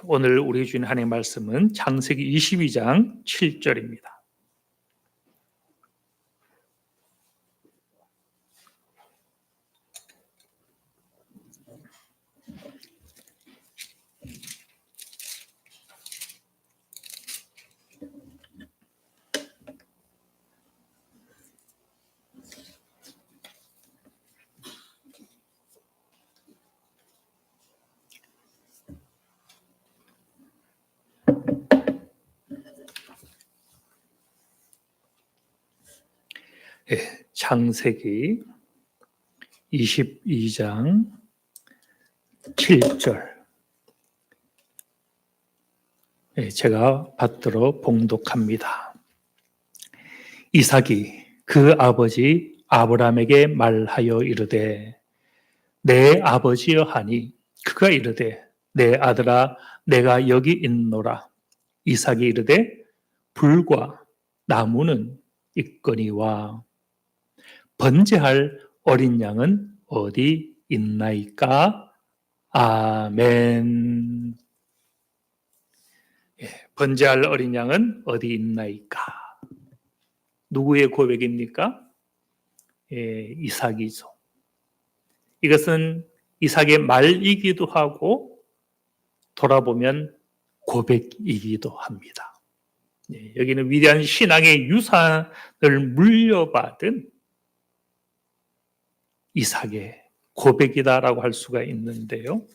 오늘 우리 주인 하나님의 말씀은 창세기 22장 7절입니다. 창세기 22장 7절 제가 받들어 봉독합니다. 이삭이 그 아버지 아브라함에게 말하여 이르되 내 아버지여 하니 그가 이르되 내 아들아 내가 여기 있노라. 이삭이 이르되 불과 나무는 있거니와 번제할 어린 양은 어디 있나이까? 아멘. 번제할 어린 양은 어디 있나이까? 누구의 고백입니까? 이삭이죠. 이것은 이삭의 말이기도 하고 돌아보면 고백이기도 합니다. 여기는 위대한 신앙의 유산을 물려받은 이삭의 고백이다라고 할 수가 있는데요.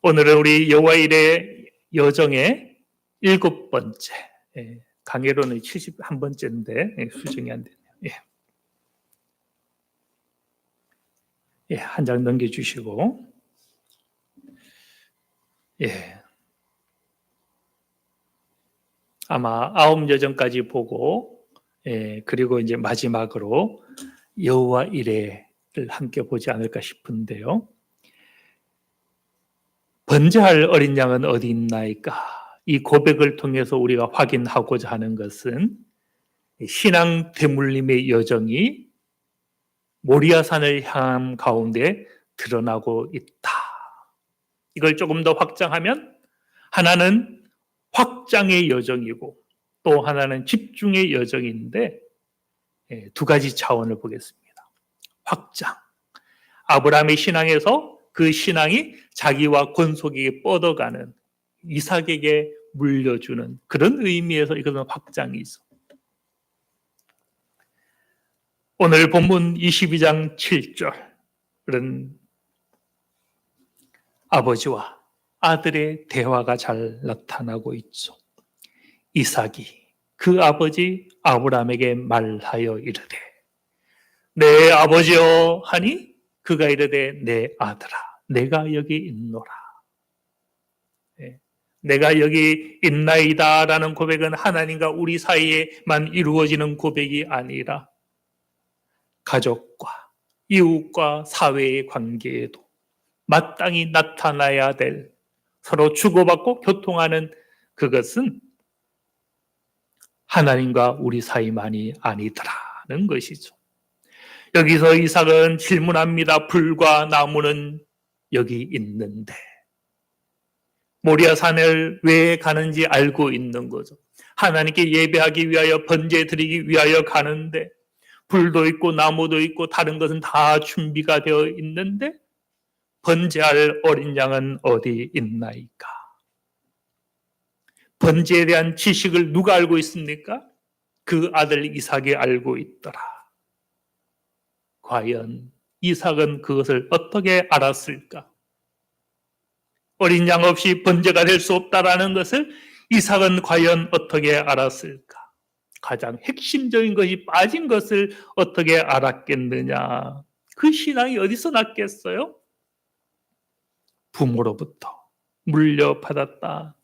오늘은 우리 여호와 일의 여정의 7번째, 강해로는 71번째인데 수정이 안 되네요. 한 장 넘겨주시고, 아마 9여정까지 보고, 그리고 이제 마지막으로 여호와 이레를 함께 보지 않을까 싶은데요. 번제할 어린 양은 어디 있나이까? 이 고백을 통해서 우리가 확인하고자 하는 것은 신앙 대물림의 여정이 모리아산을 향한 가운데 드러나고 있다. 이걸 조금 더 확장하면 하나는 확장의 여정이고 또 하나는 집중의 여정인데 두 가지 차원을 보겠습니다. 확장. 아브라함의 신앙에서 그 신앙이 자기와 권속에게 뻗어가는 이삭에게 물려주는 그런 의미에서 이것은 확장이죠. 오늘 본문 22장 7절은 아버지와 아들의 대화가 잘 나타나고 있죠. 이삭이 그 아버지 아브라함에게 말하여 이르되 내 아버지여 하니 그가 이르되 내 아들아 내가 여기 있노라. 내가 여기 있나이다 라는 고백은 하나님과 우리 사이에만 이루어지는 고백이 아니라 가족과 이웃과 사회의 관계에도 마땅히 나타나야 될 서로 주고받고 교통하는 그것은 하나님과 우리 사이만이 아니더라는 것이죠. 여기서 이삭은 질문합니다. 불과 나무는 여기 있는데 모리아산을 왜 가는지 알고 있는 거죠. 하나님께 예배하기 위하여 번제 드리기 위하여 가는데 불도 있고 나무도 있고 다른 것은 다 준비가 되어 있는데 번제할 어린 양은 어디 있나이까? 번제에 대한 지식을 누가 알고 있습니까? 그 아들 이삭이 알고 있더라. 과연 이삭은 그것을 어떻게 알았을까? 어린 양 없이 번제가 될 수 없다라는 것을 이삭은 과연 어떻게 알았을까? 가장 핵심적인 것이 빠진 것을 어떻게 알았겠느냐? 그 신앙이 어디서 났겠어요? 부모로부터 물려받았다.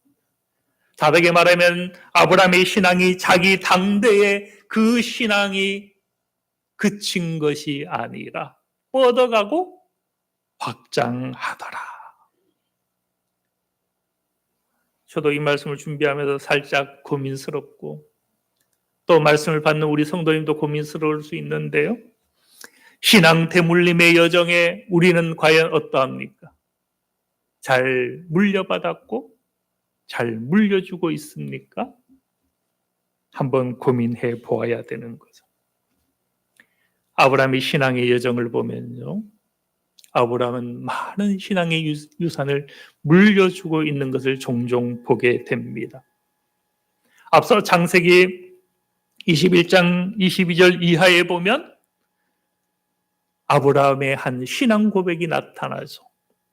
다르게 말하면 아브라함의 신앙이 자기 당대의 그 신앙이 그친 것이 아니라 뻗어가고 확장하더라. 저도 이 말씀을 준비하면서 살짝 고민스럽고 또 말씀을 받는 우리 성도님도 고민스러울 수 있는데요. 신앙 대물림의 여정에 우리는 과연 어떠합니까? 잘 물려받았고 잘 물려주고 있습니까? 한번 고민해 보아야 되는 거죠. 아브라함의 신앙의 여정을 보면요, 아브라함은 많은 신앙의 유산을 물려주고 있는 것을 종종 보게 됩니다. 앞서 창세기 21장 22절 이하에 보면 아브라함의 한 신앙 고백이 나타나죠.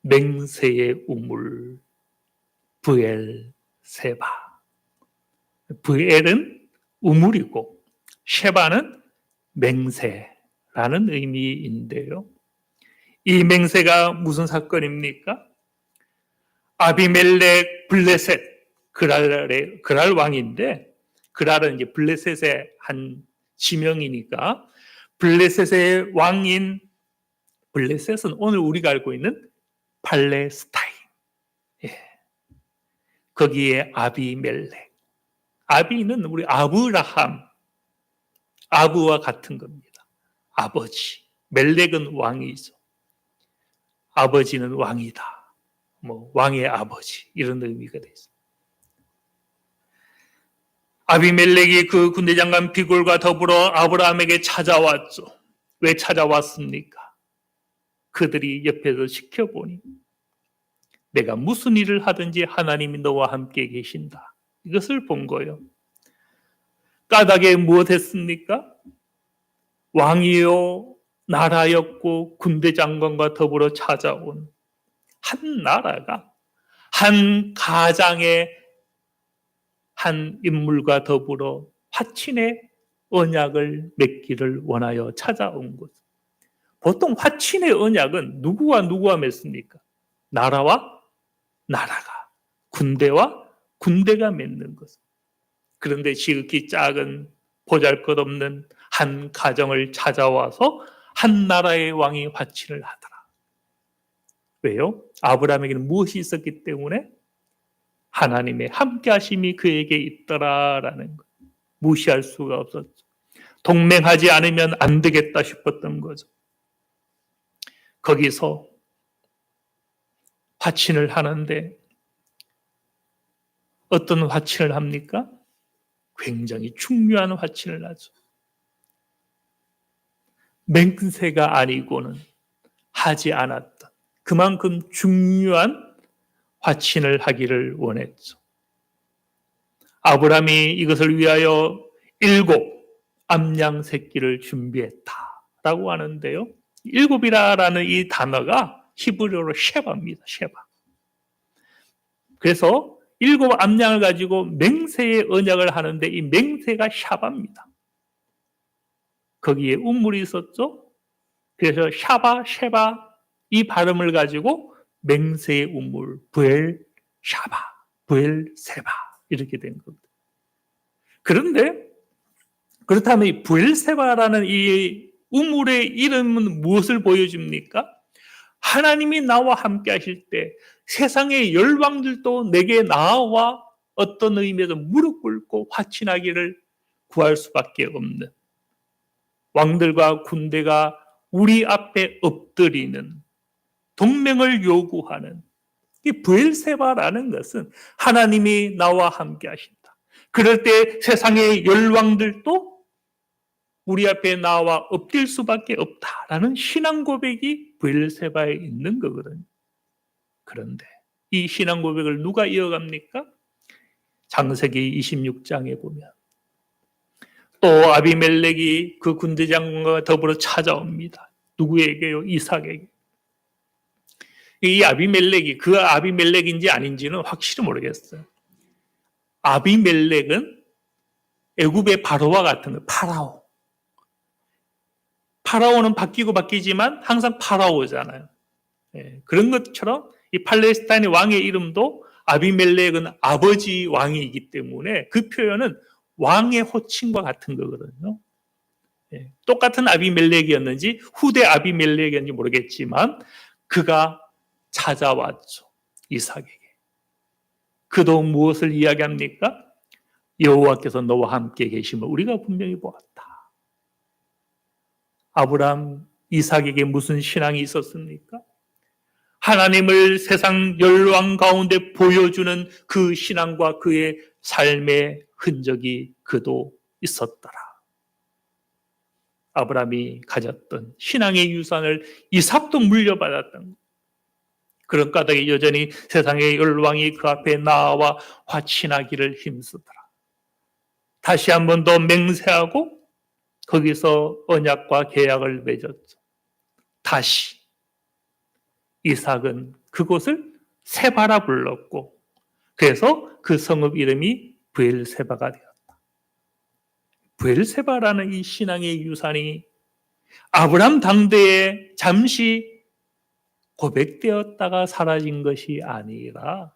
맹세의 우물 브엘세바. 브엘은 우물이고 셰바는 맹세라는 의미인데요. 이 맹세가 무슨 사건입니까? 아비멜렉 블레셋 그랄 왕인데, 그랄은 이제 블레셋의 한 지명이니까 블레셋의 왕인, 블레셋은 오늘 우리가 알고 있는 팔레스타인. 예. 거기에 아비멜렉. 아비는 우리 아브라함, 아브와 같은 겁니다. 아버지. 멜렉은 왕이죠. 아버지는 왕이다. 왕의 아버지, 이런 의미가 되어 있습니다. 아비멜렉이 그 군대장관 비골과 더불어 아브라함에게 찾아왔죠. 왜 찾아왔습니까? 그들이 옆에서 지켜보니 내가 무슨 일을 하든지 하나님이 너와 함께 계신다. 이것을 본 거예요. 까닭에 무엇 했습니까? 왕이요, 나라였고 군대장관과 더불어 찾아온 한 나라가 한 가장의 한 인물과 더불어 화친의 언약을 맺기를 원하여 찾아온 것. 보통 화친의 언약은 누구와 맺습니까? 나라와 나라가, 군대와 군대가 맺는 것. 그런데 지극히 작은 보잘것없는 한 가정을 찾아와서 한 나라의 왕이 화친을 하더라. 왜요? 아브라함에게는 무엇이 있었기 때문에? 하나님의 함께하심이 그에게 있더라라는 것. 무시할 수가 없었죠. 동맹하지 않으면 안 되겠다 싶었던 거죠. 거기서 화친을 하는데 어떤 화친을 합니까? 굉장히 중요한 화친을 하죠. 맹세가 아니고는 하지 않았던 그만큼 중요한 화친을 하기를 원했죠. 아브라함이 이것을 위하여 7 암양 새끼를 준비했다라고 하는데요. 7이라는 이 단어가 히브리어로 셰바입니다. 셰바. 그래서 7 암양을 가지고 맹세의 언약을 하는데 이 맹세가 샤바입니다. 거기에 우물이 있었죠. 그래서 샤바, 셰바 이 발음을 가지고 맹세의 우물, 브엘 샤바, 브엘 세바 이렇게 된 겁니다. 그런데 그렇다면 이 브엘 세바라는 이 우물의 이름은 무엇을 보여줍니까? 하나님이 나와 함께 하실 때 세상의 열왕들도 내게 나와 어떤 의미에서 무릎 꿇고 화친하기를 구할 수밖에 없는, 왕들과 군대가 우리 앞에 엎드리는, 동맹을 요구하는 이 브엘세바라는 것은 하나님이 나와 함께 하신다. 그럴 때 세상의 열왕들도 우리 앞에 나와 엎드릴 수밖에 없다라는 신앙 고백이 브엘세바에 있는 거거든요. 그런데 이 신앙 고백을 누가 이어갑니까? 창세기 26장에 보면 또 아비멜렉이 그 군대장관과 더불어 찾아옵니다. 누구에게요? 이삭에게. 이 아비멜렉이 그 아비멜렉인지 아닌지는 확실히 모르겠어요. 아비멜렉은 애굽의 바로와 같은 거예요. 파라오. 파라오는 바뀌고 바뀌지만 항상 파라오잖아요. 예, 그런 것처럼 이 팔레스타인의 왕의 이름도 아비멜렉은 아버지 왕이기 때문에 그 표현은 왕의 호칭과 같은 거거든요. 예, 똑같은 아비멜렉이었는지 후대 아비멜렉이었는지 모르겠지만 그가 찾아왔죠. 이삭에게. 그도 무엇을 이야기합니까? 여호와께서 너와 함께 계심을 우리가 분명히 보았다. 아브라함, 이삭에게 무슨 신앙이 있었습니까? 하나님을 세상 열왕 가운데 보여주는 그 신앙과 그의 삶의 흔적이 그도 있었더라. 아브라함이 가졌던 신앙의 유산을 이삭도 물려받았던 것. 그런 까닭에 여전히 세상의 열왕이 그 앞에 나와 화친하기를 힘쓰더라. 다시 한 번 더 맹세하고 거기서 언약과 계약을 맺었죠. 다시 이삭은 그곳을 세바라 불렀고, 그래서 그 성읍 이름이 브엘세바가 되었다. 브엘세바라는 이 신앙의 유산이 아브라함 당대에 잠시 고백되었다가 사라진 것이 아니라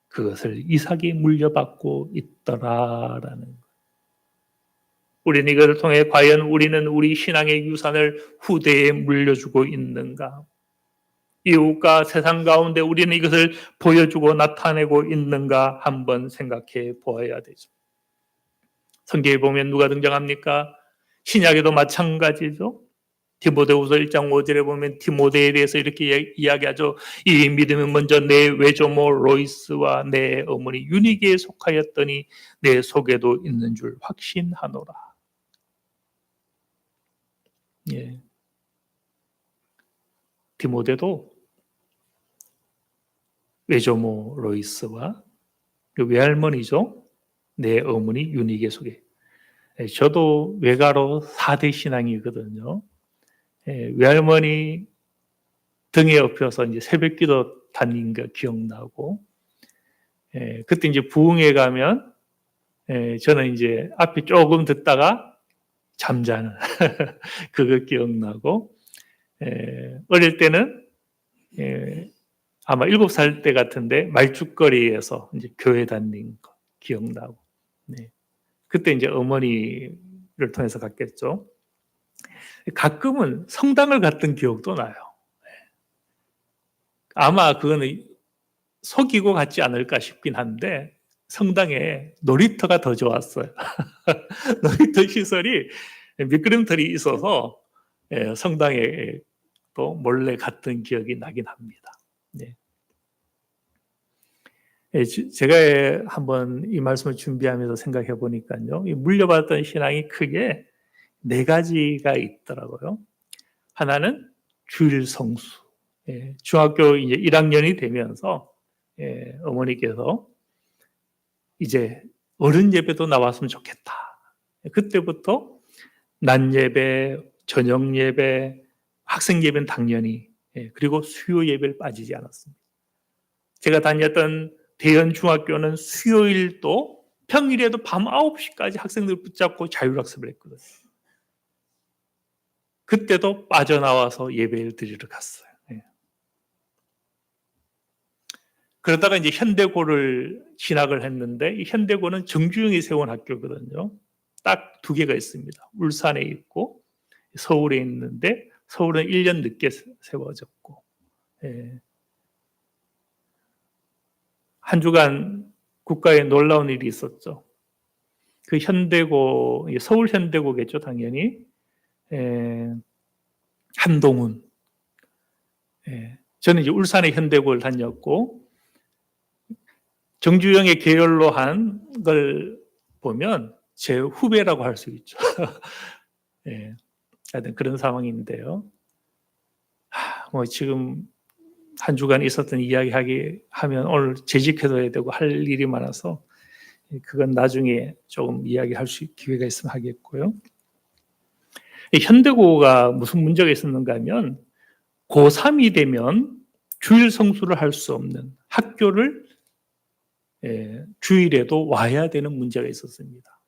그것을 이삭이 물려받고 있더라라는 것. 우리는 이것을 통해 과연 우리는 우리 신앙의 유산을 후대에 물려주고 있는가? 이웃과 세상 가운데 우리는 이것을 보여주고 나타내고 있는가 한번 생각해 보아야 되죠. 성경에 보면 누가 등장합니까? 신약에도 마찬가지죠. 디모데후서 1장 5절에 보면 디모데에 대해서 이렇게 이야기하죠. 이 믿음은 먼저 내 외조모 로이스와 내 어머니 유니게에 속하였더니 내 속에도 있는 줄 확신하노라. 예. 디모데도 외조모 로이스와 외할머니죠. 내 어머니 유니게 속에. 저도 외가로 4대 신앙이거든요. 외할머니 등에 업혀서 이제 새벽기도 다닌 거 기억나고, 그때 이제 부흥회 가면 저는 이제 앞에 조금 듣다가 잠자는 그거 기억나고, 어릴 때는 아마 7살 때 같은데 말죽거리에서 이제 교회 다닌 거 기억나고, 네. 그때 이제 어머니를 통해서 갔겠죠. 가끔은 성당을 갔던 기억도 나요. 아마 그거는 속이고 갔지 않을까 싶긴 한데 성당에 놀이터가 더 좋았어요. 놀이터 시설이 미끄럼틀이 있어서 성당에 또 몰래 갔던 기억이 나긴 합니다. 네. 제가 한번 이 말씀을 준비하면서 생각해 보니까요, 이 물려받았던 신앙이 크게 4가지가 있더라고요. 하나는 주일 성수. 중학교 이제 1학년이 되면서 어머니께서 이제 어른 예배도 나왔으면 좋겠다. 그때부터 낮 예배, 저녁 예배, 학생 예배는 당연히, 그리고 수요 예배를 빠지지 않았습니다. 제가 다녔던 대연 중학교는 수요일도 평일에도 밤 9시까지 학생들 붙잡고 자율학습을 했거든요. 그때도 빠져나와서 예배를 드리러 갔어요. 그러다가 이제 현대고를 진학을 했는데, 이 현대고는 정주영이 세운 학교거든요. 딱 2개가 있습니다. 울산에 있고 서울에 있는데, 서울은 1년 늦게 세워졌고, 한 주간 국가에 놀라운 일이 있었죠. 그 현대고, 서울 현대고겠죠, 당연히. 한동훈. 저는 이제 울산의 현대고를 다녔고, 정주영의 계열로 한 걸 보면 제 후배라고 할 수 있죠. 하여튼 그런 상황인데요. 뭐 지금 한 주간 있었던 이야기 하면 오늘 재직해둬야 되고 할 일이 많아서 그건 나중에 조금 이야기할 수 기회가 있으면 하겠고요. 현대고가 무슨 문제가 있었는가 하면 고3이 되면 주일 성수를 할 수 없는, 학교를 주일에도 와야 되는 문제가 있었습니다.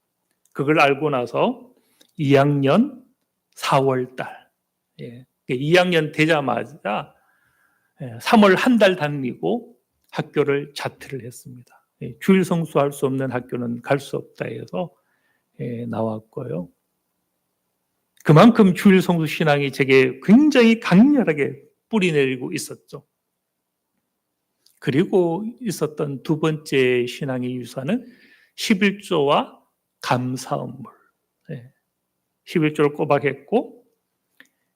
그걸 알고 나서 2학년 4월 달, 2학년 되자마자 3월 한 달 다니고 학교를 자퇴를 했습니다. 주일 성수할 수 없는 학교는 갈 수 없다 해서 나왔고요. 그만큼 주일 성수 신앙이 제게 굉장히 강렬하게 뿌리내리고 있었죠. 그리고 있었던 2번째 신앙의 유산은 11조와 감사언물. 11조를 꼬박했고,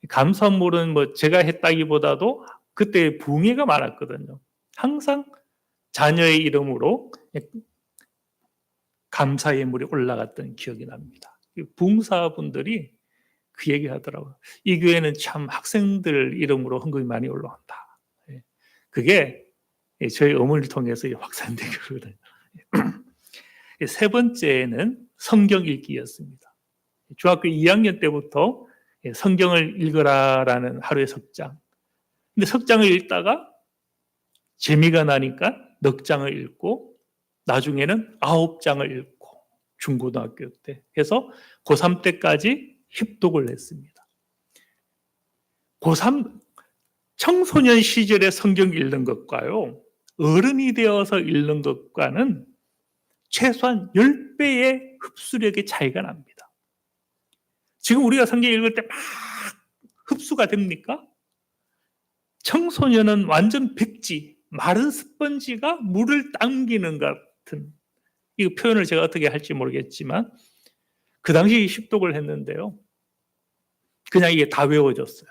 감사언물은 뭐 제가 했다기보다도 그때 붕해가 많았거든요. 항상 자녀의 이름으로 감사 예물이 올라갔던 기억이 납니다. 붕사분들이 그 얘기 하더라고요. 이 교회는 참 학생들 이름으로 헌금이 많이 올라온다. 그게 저희 어머니를 통해서 확산된 거거든요. 세 번째는 성경 읽기였습니다. 중학교 2학년 때부터 성경을 읽어라라는 하루의 석장. 근데 석장을 읽다가 재미가 나니까 넉 장을 읽고 나중에는 9장을 읽고 중고등학교 때 해서 고3 때까지 힙독을 했습니다. 고3 청소년 시절에 성경 읽는 것과요, 어른이 되어서 읽는 것과는 최소한 10배의 흡수력의 차이가 납니다. 지금 우리가 성경 읽을 때 막 흡수가 됩니까? 청소년은 완전 백지, 마른 스펀지가 물을 당기는 것 같은, 이 표현을 제가 어떻게 할지 모르겠지만 그 당시 습독을 했는데요. 그냥 이게 다 외워졌어요.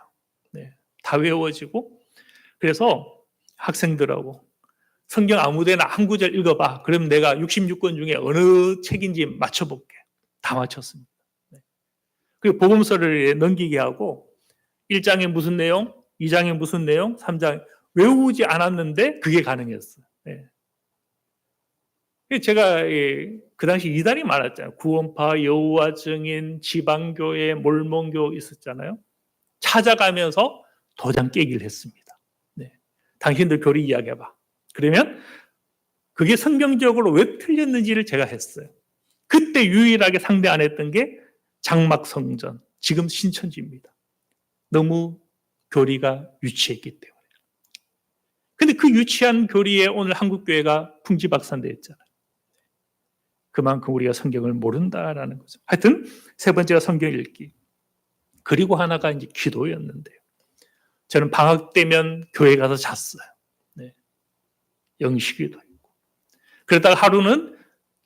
네, 다 외워지고 그래서 학생들하고 성경 아무데나 한 구절 읽어봐. 그럼 내가 66권 중에 어느 책인지 맞춰볼게. 다 맞췄습니다. 네. 그리고 복음서를 넘기게 하고 1장에 무슨 내용, 2장에 무슨 내용, 3장 외우지 않았는데 그게 가능했어요. 네. 제가 그 당시 이단이 많았잖아요. 구원파, 여호와 증인, 지방교회, 몰몬교 있었잖아요. 찾아가면서 도장 깨기를 했습니다. 네. 당신들 교리 이야기해봐. 그러면 그게 성경적으로 왜 틀렸는지를 제가 했어요. 그때 유일하게 상대 안 했던 게 장막성전, 지금 신천지입니다. 너무 교리가 유치했기 때문에. 근데 그 유치한 교리에 오늘 한국교회가 풍지박산되었잖아요. 그만큼 우리가 성경을 모른다라는 거죠. 하여튼 세 번째가 성경 읽기. 그리고 하나가 이제 기도였는데요. 저는 방학 때면 교회 가서 잤어요. 네. 영시기도 했고. 그러다가 하루는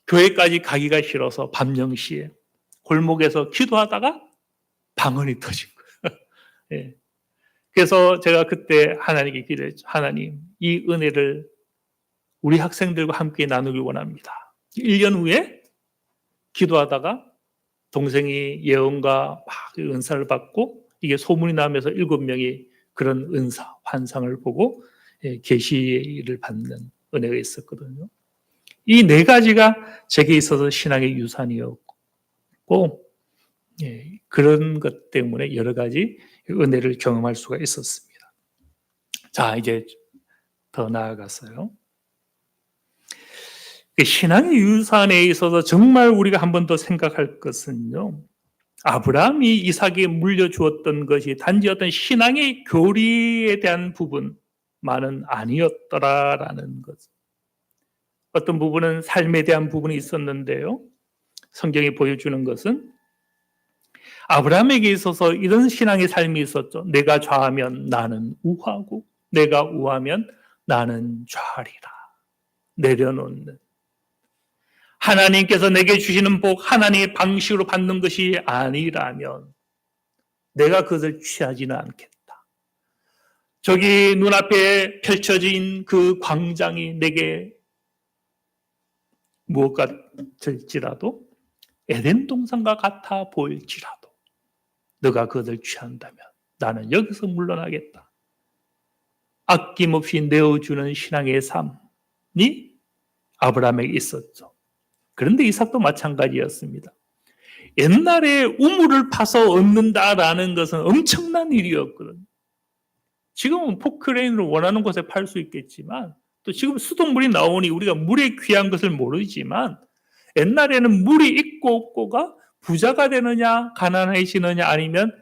교회까지 가기가 싫어서 밤 0시에 골목에서 기도하다가 방언이 터진 거예요. 네. 그래서 제가 그때 하나님께 기도했죠. 하나님, 이 은혜를 우리 학생들과 함께 나누길 원합니다. 1년 후에 기도하다가 동생이 예언과 막 은사를 받고 이게 소문이 나면서 7명이 그런 은사, 환상을 보고 계시를 받는 은혜가 있었거든요. 이 네 가지가 제게 있어서 신앙의 유산이었고 그런 것 때문에 여러 가지 은혜를 경험할 수가 있었습니다. 자, 이제 더 나아가서요. 신앙의 유산에 있어서 정말 우리가 한 번 더 생각할 것은요. 아브라함이 이삭에 물려주었던 것이 단지 어떤 신앙의 교리에 대한 부분만은 아니었더라라는 것. 어떤 부분은 삶에 대한 부분이 있었는데요. 성경이 보여주는 것은 아브라함에게 있어서 이런 신앙의 삶이 있었죠. 내가 좌하면 나는 우하고 내가 우하면 나는 좌하리라. 내려놓는. 하나님께서 내게 주시는 복, 하나님의 방식으로 받는 것이 아니라면 내가 그것을 취하지는 않겠다. 저기 눈앞에 펼쳐진 그 광장이 내게 무엇 같을지라도 에덴 동산과 같아 보일지라도 너가 그것을 취한다면 나는 여기서 물러나겠다. 아낌없이 내어주는 신앙의 삶이 아브라함에게 있었죠. 그런데 이삭도 마찬가지였습니다. 옛날에 우물을 파서 얻는다라는 것은 엄청난 일이었거든요. 지금은 포크레인으로 원하는 곳에 팔 수 있겠지만 또 지금 수돗물이 나오니 우리가 물의 귀한 것을 모르지만 옛날에는 물이 있고 없고가 부자가 되느냐 가난해지느냐 아니면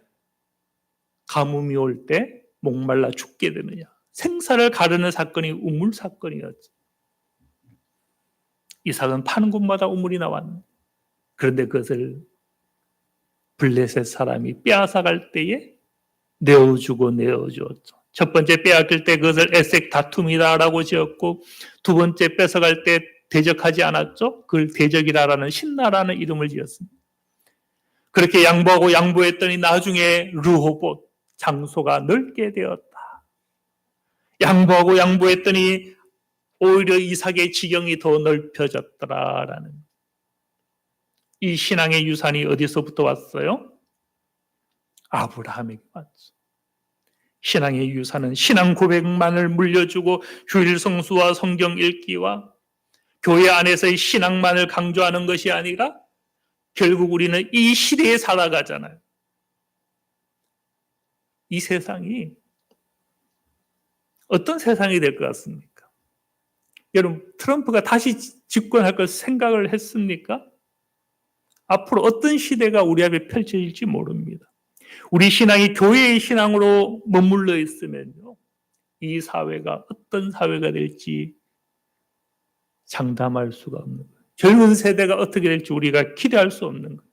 가뭄이 올 때 목말라 죽게 되느냐 생사를 가르는 사건이 우물 사건이었죠. 이삭은 파는 곳마다 우물이 나왔는데 그런데 그것을 블레셋 사람이 빼앗아갈 때에 내어주고 내어주었죠. 첫 번째 빼앗길 때 그것을 에색 다툼이다라고 지었고 두 번째 뺏어갈 때 대적하지 않았죠. 그걸 대적이라는 신나라는 이름을 지었습니다. 그렇게 양보하고 양보했더니 나중에 르호봇 장소가 넓게 되었다. 양보하고 양보했더니 오히려 이삭의 지경이 더 넓혀졌더라라는, 이 신앙의 유산이 어디서부터 왔어요? 아브라함에게 왔죠. 신앙의 유산은 신앙 고백만을 물려주고 주일 성수와 성경 읽기와 교회 안에서의 신앙만을 강조하는 것이 아니라 결국 우리는 이 시대에 살아가잖아요. 이 세상이 어떤 세상이 될 것 같습니까? 여러분, 트럼프가 다시 집권할 걸 생각을 했습니까? 앞으로 어떤 시대가 우리 앞에 펼쳐질지 모릅니다. 우리 신앙이 교회의 신앙으로 머물러 있으면요, 이 사회가 어떤 사회가 될지 장담할 수가 없는 거예요. 젊은 세대가 어떻게 될지 우리가 기대할 수 없는 거예요.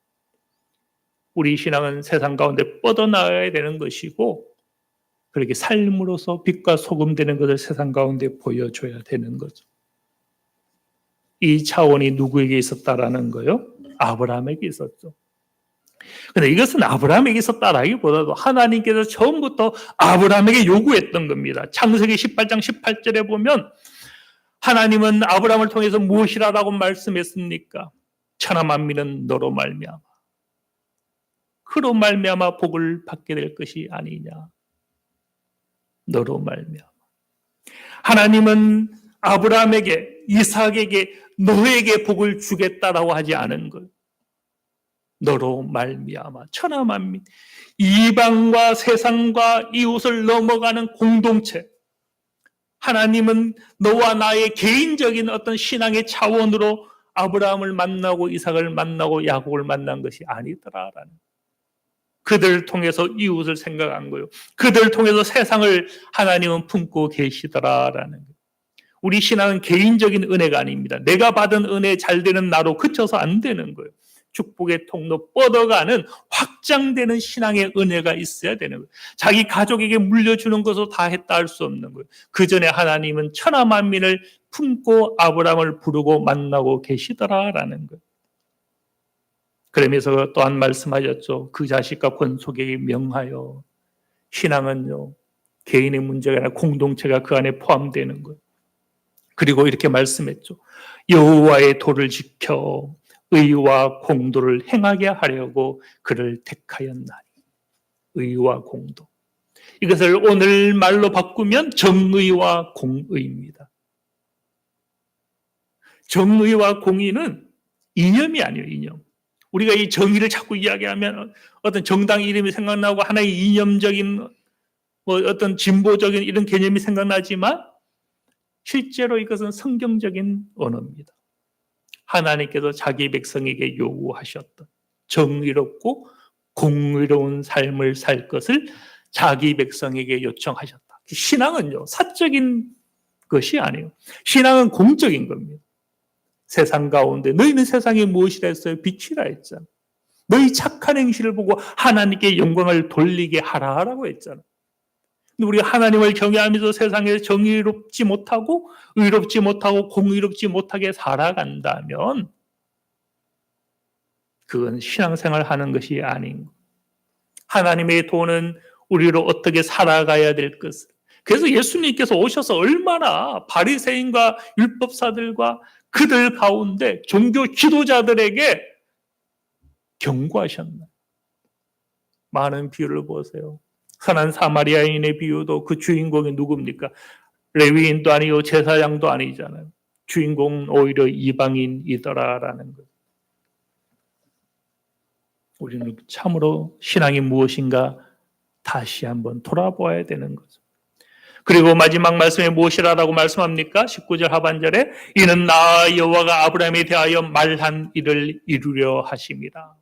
우리 신앙은 세상 가운데 뻗어나가야 되는 것이고, 그렇게 삶으로서 빛과 소금 되는 것을 세상 가운데 보여줘야 되는 거죠. 이 차원이 누구에게 있었다라는 거요? 아브라함에게 있었죠. 근데 이것은 아브라함에게 있었다라기보다도 하나님께서 처음부터 아브라함에게 요구했던 겁니다. 창세기 18장 18절에 보면 하나님은 아브라함을 통해서 무엇이라고 말씀했습니까? 천하 만민은 너로 말미암아 그로 말미암아 복을 받게 될 것이 아니냐. 너로 말미암아. 하나님은 아브라함에게, 이삭에게 너에게 복을 주겠다라고 하지 않은 것. 너로 말미암아 천하 만민, 이방과 세상과 이웃을 넘어가는 공동체. 하나님은 너와 나의 개인적인 어떤 신앙의 차원으로 아브라함을 만나고 이삭을 만나고 야곱을 만난 것이 아니더라라는. 그들을 통해서 이웃을 생각한 거예요. 그들을 통해서 세상을 하나님은 품고 계시더라라는 거예요. 우리 신앙은 개인적인 은혜가 아닙니다. 내가 받은 은혜 잘 되는 나로 그쳐서 안 되는 거예요. 축복의 통로 뻗어가는 확장되는 신앙의 은혜가 있어야 되는 거예요. 자기 가족에게 물려주는 것으로 다 했다 할 수 없는 거예요. 그 전에 하나님은 천하 만민을 품고 아브라함을 부르고 만나고 계시더라라는 거예요. 그러면서 또한 말씀하셨죠. 그 자식과 권속에게 명하여. 신앙은요, 개인의 문제가 아니라 공동체가 그 안에 포함되는 거예요. 그리고 이렇게 말씀했죠. 여호와의 도를 지켜 의와 공도를 행하게 하려고 그를 택하였나니. 의와 공도. 이것을 오늘 말로 바꾸면 정의와 공의입니다. 정의와 공의는 이념이 아니에요, 이념. 우리가 이 정의를 자꾸 이야기하면 어떤 정당 이름이 생각나고 하나의 이념적인 어떤 진보적인 이런 개념이 생각나지만 실제로 이것은 성경적인 언어입니다. 하나님께서 자기 백성에게 요구하셨던 정의롭고 공의로운 삶을 살 것을 자기 백성에게 요청하셨다. 신앙은요, 사적인 것이 아니에요. 신앙은 공적인 겁니다. 세상 가운데 너희는 세상에 무엇이라 했어요? 빛이라 했잖아. 너희 착한 행실을 보고 하나님께 영광을 돌리게 하라라고 했잖아. 근데 우리가 하나님을 경외하면서 세상에 정의롭지 못하고 의롭지 못하고 공의롭지 못하게 살아간다면 그건 신앙생활 하는 것이 아닌 것. 하나님의 도는 우리로 어떻게 살아가야 될 것을. 그래서 예수님께서 오셔서 얼마나 바리새인과 율법사들과 그들 가운데 종교 지도자들에게 경고하셨나요? 많은 비유를 보세요. 선한 사마리아인의 비유도 그 주인공이 누굽니까? 레위인도 아니고 제사장도 아니잖아요. 주인공은 오히려 이방인이더라라는 거예요. 우리는 참으로 신앙이 무엇인가 다시 한번 돌아보아야 되는 거죠. 그리고 마지막 말씀에 무엇이라고 말씀합니까? 19절 하반절에 이는 나 여호와가 아브라함에 대하여 말한 일을 이루려 하심이라.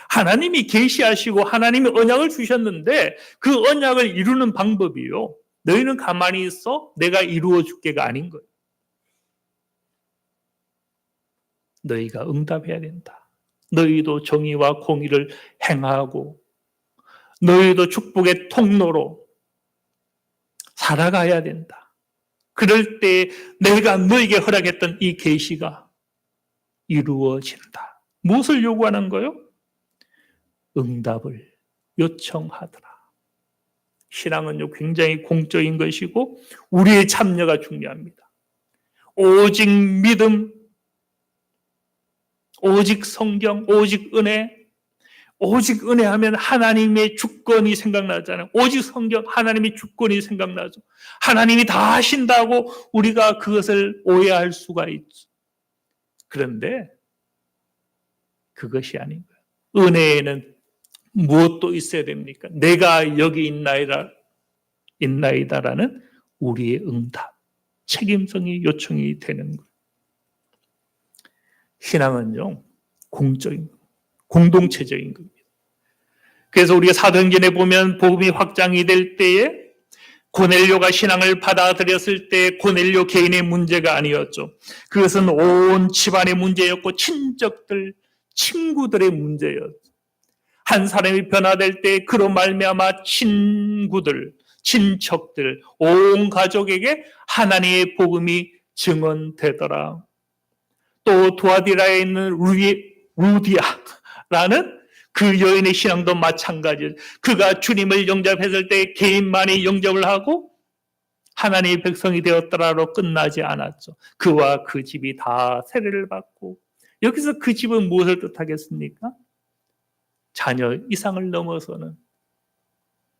하나님이 계시하시고 하나님이 언약을 주셨는데 그 언약을 이루는 방법이요. 너희는 가만히 있어 내가 이루어 줄게가 아닌 거예요. 너희가 응답해야 된다. 너희도 정의와 공의를 행하고 너희도 축복의 통로로 살아가야 된다. 그럴 때 내가 너에게 허락했던 이 계시가 이루어진다. 무엇을 요구하는 거요? 응답을 요청하더라. 신앙은요, 굉장히 공적인 것이고 우리의 참여가 중요합니다. 오직 믿음, 오직 성경, 오직 은혜, 오직 은혜 하면 하나님의 주권이 생각나잖아요. 오직 성경, 하나님의 주권이 생각나죠. 하나님이 다 하신다고 우리가 그것을 오해할 수가 있죠. 그런데 그것이 아닌 거예요. 은혜에는 무엇도 있어야 됩니까? 내가 여기 있나이다라는 우리의 응답, 책임성이 요청이 되는 거예요. 신앙은요, 공적인, 공동체적인 겁니다. 그래서 우리가 사도행전에 보면 복음이 확장이 될 때에 고넬료가 신앙을 받아들였을 때 고넬료 개인의 문제가 아니었죠. 그것은 온 집안의 문제였고 친척들, 친구들의 문제였죠. 한 사람이 변화될 때 그로 말미암아 친구들, 친척들, 온 가족에게 하나님의 복음이 증언되더라. 또 두아디라에 있는 루디아라는 그 여인의 신앙도 마찬가지예요. 그가 주님을 영접했을 때 개인만이 영접을 하고 하나님의 백성이 되었더라로 끝나지 않았죠. 그와 그 집이 다 세례를 받고, 여기서 그 집은 무엇을 뜻하겠습니까? 자녀 이상을 넘어서는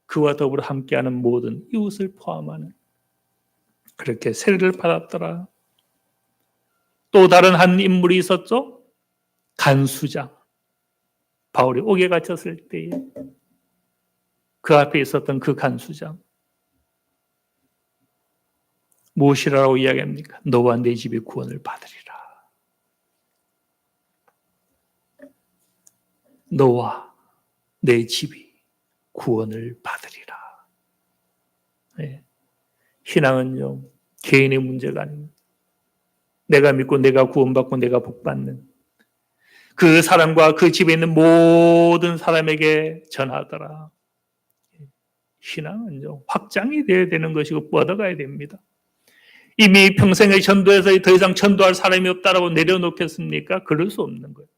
그와 더불어 함께하는 모든 이웃을 포함하는, 그렇게 세례를 받았더라. 또 다른 한 인물이 있었죠. 간수장. 바울이 옥에 갇혔을 때에 그 앞에 있었던 그 간수장. 무엇이라고 이야기합니까? 너와 내 집이 구원을 받으리라. 너와 내 집이 구원을 받으리라. 네. 신앙은요, 개인의 문제가 아닙니다. 내가 믿고 내가 구원받고 내가 복받는 그 사람과 그 집에 있는 모든 사람에게 전하더라. 신앙은요, 확장이 되어야 되는 것이고 뻗어가야 됩니다. 이미 평생의 전도에서 더 이상 전도할 사람이 없다라고 내려놓겠습니까? 그럴 수 없는 거예요.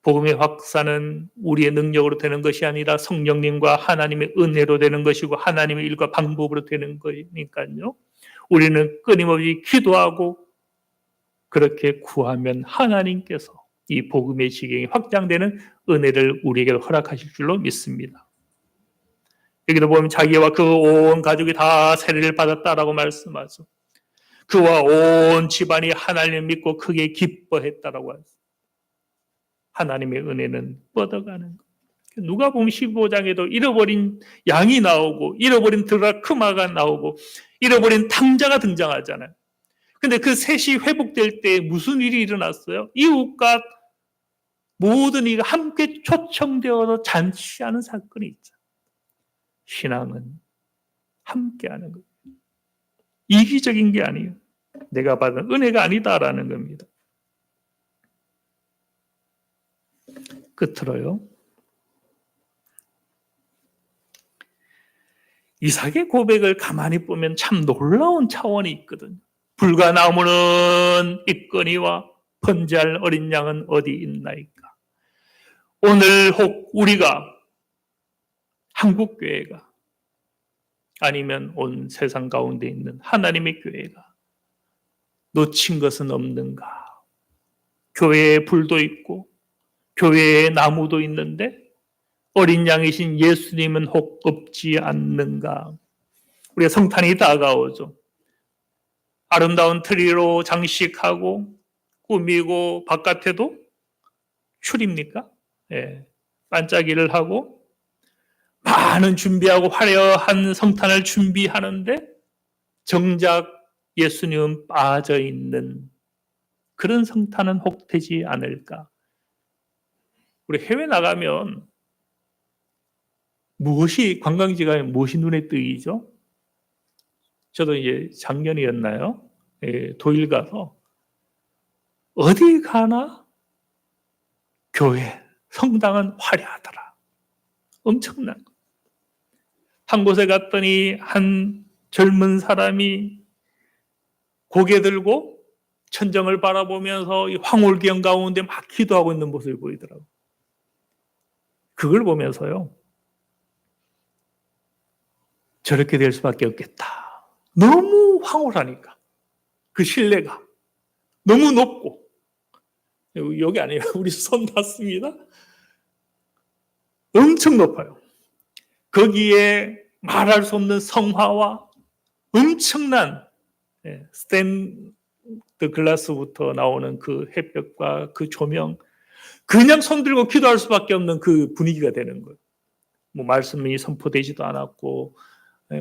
복음의 확산은 우리의 능력으로 되는 것이 아니라 성령님과 하나님의 은혜로 되는 것이고 하나님의 일과 방법으로 되는 거니까요. 우리는 끊임없이 기도하고 그렇게 구하면 하나님께서 이 복음의 지경이 확장되는 은혜를 우리에게 허락하실 줄로 믿습니다. 여기도 보면 자기와 그 온 가족이 다 세례를 받았다라고 말씀하죠. 그와 온 집안이 하나님을 믿고 크게 기뻐했다라고 하죠. 하나님의 은혜는 뻗어가는 거예요. 누가복음 15장에도 잃어버린 양이 나오고 잃어버린 드라크마가 나오고 잃어버린 탕자가 등장하잖아요. 근데 그 셋이 회복될 때 무슨 일이 일어났어요? 이웃과 모든 이가 함께 초청되어서 잔치하는 사건이 있죠. 신앙은 함께하는 거예요. 이기적인 게 아니에요. 내가 받은 은혜가 아니다라는 겁니다. 끝으로요. 이삭의 고백을 가만히 보면 참 놀라운 차원이 있거든요. 불과 나무는 있거니와 번제할 어린 양은 어디 있나이까. 오늘 혹 우리가 한국교회가 아니면 온 세상 가운데 있는 하나님의 교회가 놓친 것은 없는가? 교회에 불도 있고 교회에 나무도 있는데 어린 양이신 예수님은 혹 없지 않는가? 우리가 성탄이 다가오죠. 아름다운 트리로 장식하고 꾸미고 바깥에도 출입니까? 예, 반짝이를 하고 많은 준비하고 화려한 성탄을 준비하는데 정작 예수님은 빠져있는 그런 성탄은 혹 되지 않을까? 우리 해외 나가면 무엇이 관광지가 무엇이 눈에 띄죠? 저도 이제 작년이었나요? 예, 도일 가서 어디 가나 교회, 성당은 화려하더라. 엄청난 거. 한 곳에 갔더니 한 젊은 사람이 고개 들고 천정을 바라보면서 이 황홀경 가운데 막 기도하고 있는 모습이 보이더라고요. 그걸 보면서요. 저렇게 될 수밖에 없겠다. 너무 황홀하니까. 그 신뢰가 너무 높고. 여기 아니에요. 우리 손 닿습니다. 엄청 높아요. 거기에 말할 수 없는 성화와 엄청난 스탠드 글라스부터 나오는 그 햇볕과 그 조명, 그냥 손들고 기도할 수밖에 없는 그 분위기가 되는 거예요. 뭐 말씀이 선포되지도 않았고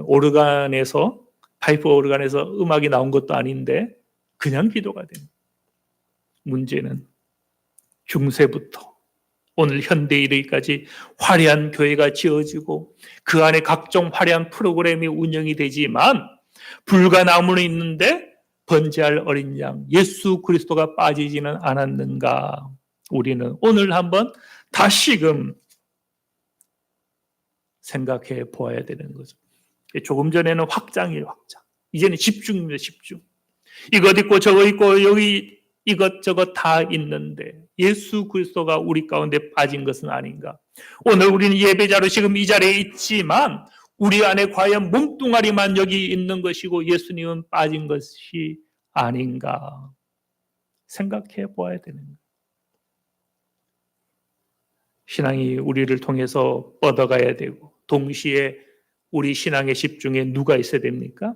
오르간에서 파이프 오르간에서 음악이 나온 것도 아닌데 그냥 기도가 되는 거예요. 문제는 중세부터 오늘 현대에 이르기까지 화려한 교회가 지어지고 그 안에 각종 화려한 프로그램이 운영이 되지만 불가나무는 있는데 번제할 어린 양 예수 그리스도가 빠지지는 않았는가. 우리는 오늘 한번 다시금 생각해 보아야 되는 거죠. 조금 전에는 확장이에요, 확장. 이제는 집중입니다, 집중. 이것 있고 저것 있고 여기 이것저것 다 있는데 예수 그리스도가 우리 가운데 빠진 것은 아닌가. 오늘 우리는 예배자로 지금 이 자리에 있지만 우리 안에 과연 몸뚱아리만 여기 있는 것이고 예수님은 빠진 것이 아닌가 생각해 보아야 되는 거예요. 신앙이 우리를 통해서 뻗어가야 되고 동시에 우리 신앙의 집중에 누가 있어야 됩니까?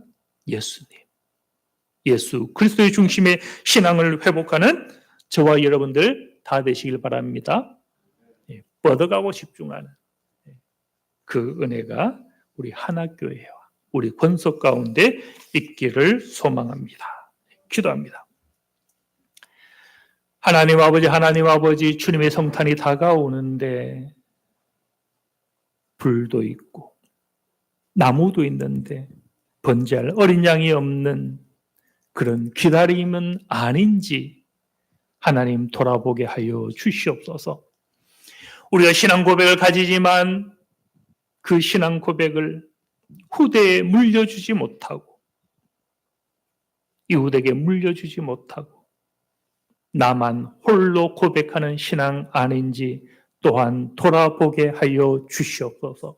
예수님. 예수 그리스도의 중심의 신앙을 회복하는 저와 여러분들 다 되시길 바랍니다. 뻗어가고 집중하는 그 은혜가 우리 하나교회와 우리 권속 가운데 있기를 소망합니다. 기도합니다. 하나님 아버지 주님의 성탄이 다가오는데 불도 있고 나무도 있는데 번제할 어린 양이 없는 그런 기다림은 아닌지 하나님 돌아보게 하여 주시옵소서. 우리가 신앙 고백을 가지지만 그 신앙 고백을 후대에 물려주지 못하고 이웃에게 물려주지 못하고 나만 홀로 고백하는 신앙 아닌지 또한 돌아보게 하여 주시옵소서.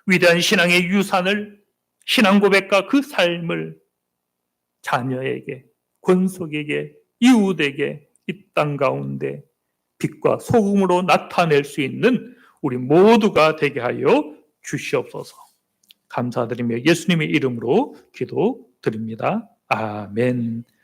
위대한 신앙의 유산을 신앙 고백과 그 삶을 자녀에게, 권속에게, 이웃에게 이 땅 가운데 빛과 소금으로 나타낼 수 있는 우리 모두가 되게 하여 주시옵소서. 감사드리며 예수님의 이름으로 기도드립니다. 아멘.